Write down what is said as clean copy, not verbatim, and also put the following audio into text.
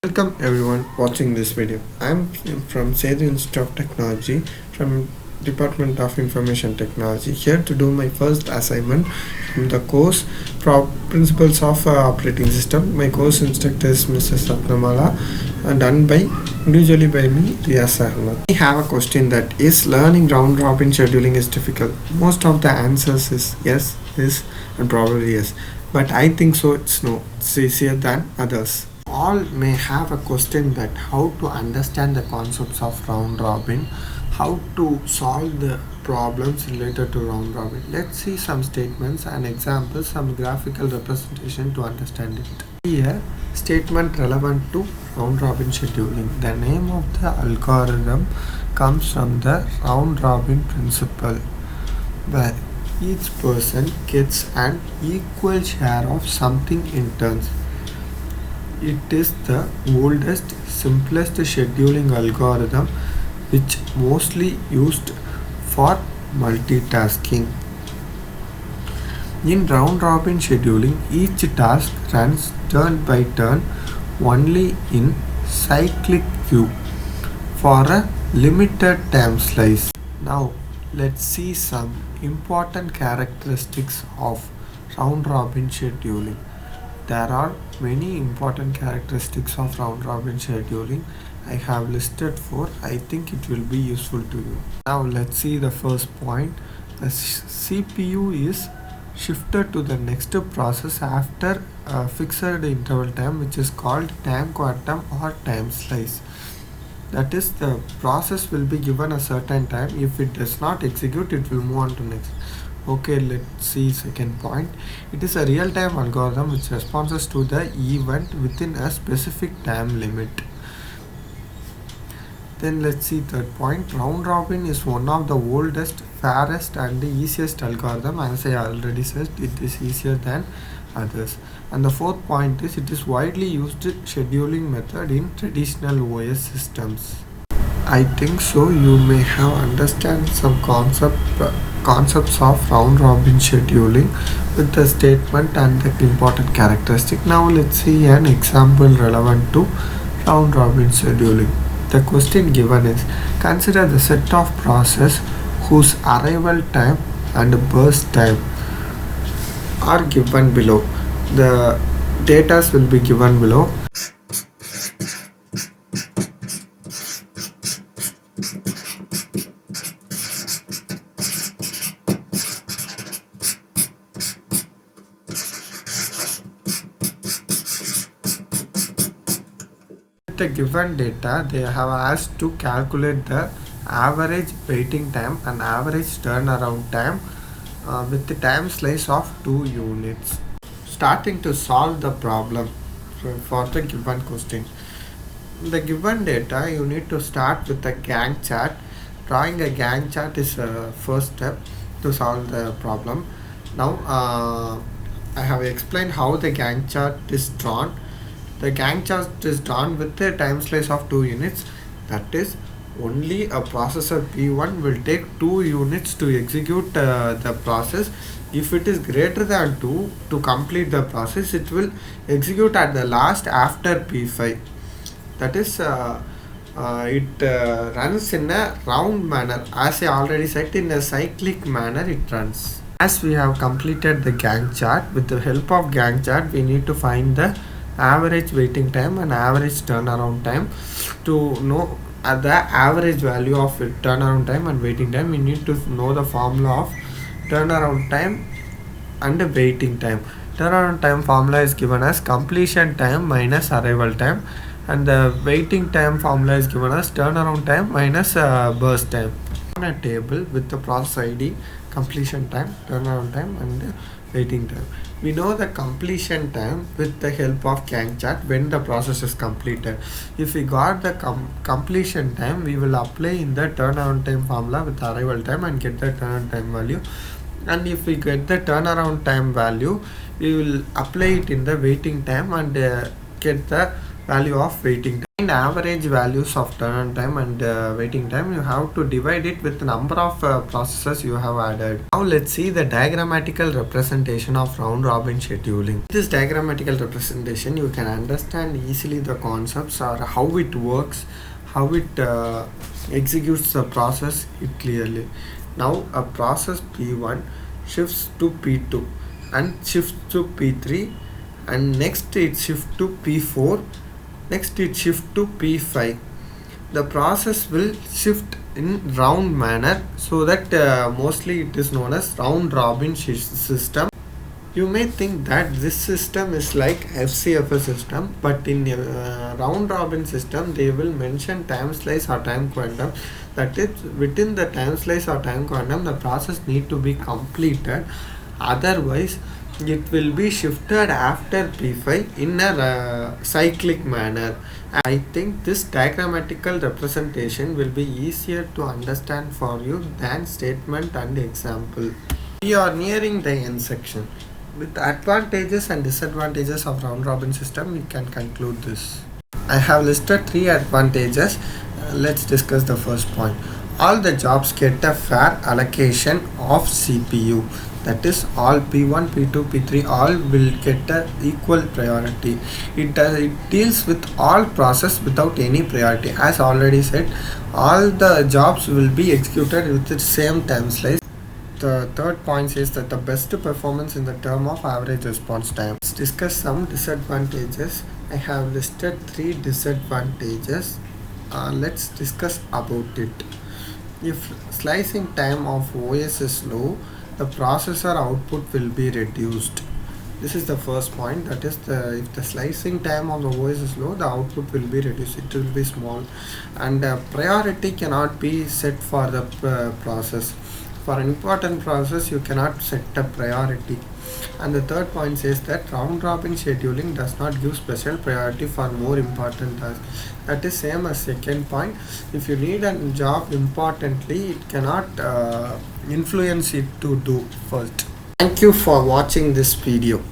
Welcome everyone watching this video. I'm from Sedu Institute of Technology from Department of Information Technology here to do my first assignment from the course Principles of Operating System. My course instructor is Mrs. Satnamala and done by individually by me, Riyas Ahmed. I have a question that is learning round robin scheduling is difficult. Most of the answers is yes, is and probably yes. But I think so it's no. It's easier than others. All may have a question that how to understand the concepts of round robin, how to solve the problems related to round robin. Let's see some statements and examples, some graphical representation to understand it. Here, statement relevant to round robin scheduling. The name of the algorithm comes from the round robin principle, where each person gets an equal share of something in turns. It is the oldest, simplest scheduling algorithm which mostly used for multitasking. In round robin scheduling, each task runs turn by turn only in cyclic view for a limited time slice. Now, let's see some important characteristics of round robin scheduling. There are many important characteristics of round robin scheduling. I have listed four. I think it will be useful to you. Now let's see the first point. The CPU is shifted to the next process after a fixed interval time, which is called time quantum or time slice. That is, the process will be given a certain time. If it does not execute, it will move on to next. Okay, let's see second point. It is a real-time algorithm which responds to the event within a specific time limit. Then let's see third point. Round robin is one of the oldest, fairest and the easiest algorithm. As I already said, it is easier than others. And the fourth point is it is widely used scheduling method in traditional OS systems. I think so. You may have understand some concepts of round robin scheduling with the statement and the important characteristic. Now let's see an example relevant to round robin scheduling. The question given is consider the set of process whose arrival time and burst time are given below. The data will be given below. The given data, they have asked to calculate the average waiting time and average turnaround time with the time slice of 2 units. Starting to solve the problem for the given question. The given data, you need to start with a Gantt chart. Drawing a Gantt chart is a first step to solve the problem. Now I have explained how the Gantt chart is drawn. The Gantt chart is drawn with the time slice of 2 units. That is, only a processor P1 will take 2 units to execute the process. If it is greater than 2 to complete the process, it will execute at the last after P5. That is, it runs in a round manner. As I already said, in a cyclic manner it runs. As we have completed the Gantt chart, with the help of Gantt chart, we need to find the average waiting time and average turnaround time. To know the average value of turnaround time and waiting time, we need to know the formula of turnaround time and waiting time. Turnaround time formula is given as completion time minus arrival time, and the waiting time formula is given as turnaround time minus burst time. On a table with the process ID, completion time, turnaround time and waiting time. We know the completion time with the help of Gantt chart when the process is completed. If we got the completion time, we will apply in the turnaround time formula with arrival time and get the turnaround time value. And if we get the turnaround time value, we will apply it in the waiting time and get the value of waiting time. Find average values of turnaround time and waiting time. You have to divide it with the number of processes you have added. Now let's see the diagrammatical representation of round robin scheduling. This diagrammatical representation, you can understand easily the concepts or how it works, how it executes the process it clearly. Now a process P1 shifts to P2 and shifts to P3, and next it shifts to P4, next it shifts to P5. The process will shift in round manner, so that mostly it is known as round robin system. You may think that this system is like FCFS system, but in round robin system they will mention time slice or time quantum. That is, within the time slice or time quantum, the process need to be completed. Otherwise, it will be shifted after P5 in a cyclic manner. I think this diagrammatical representation will be easier to understand for you than statement and example. We are nearing the end section. With advantages and disadvantages of round robin system, we can conclude this. I have listed 3 advantages. Let's discuss the first point. All the jobs get a fair allocation of CPU. That is, all P1, P2, P3 all will get a equal priority. It deals with all process without any priority. As already said, all the jobs will be executed with the same time slice. The third point says that the best performance in the term of average response time. Let's discuss some disadvantages. I have listed 3 disadvantages. Let's discuss about it. If slicing time of OS is low, the processor output will be reduced. This is the first point. That is, if the slicing time of the OS is low, the output will be reduced. It will be small, and priority cannot be set for the process. For an important process, you cannot set a priority. And the third point says that round robin scheduling does not give special priority for more important tasks. That is same as second point. If you need a job importantly, it cannot influence it to do first. Thank you for watching this video.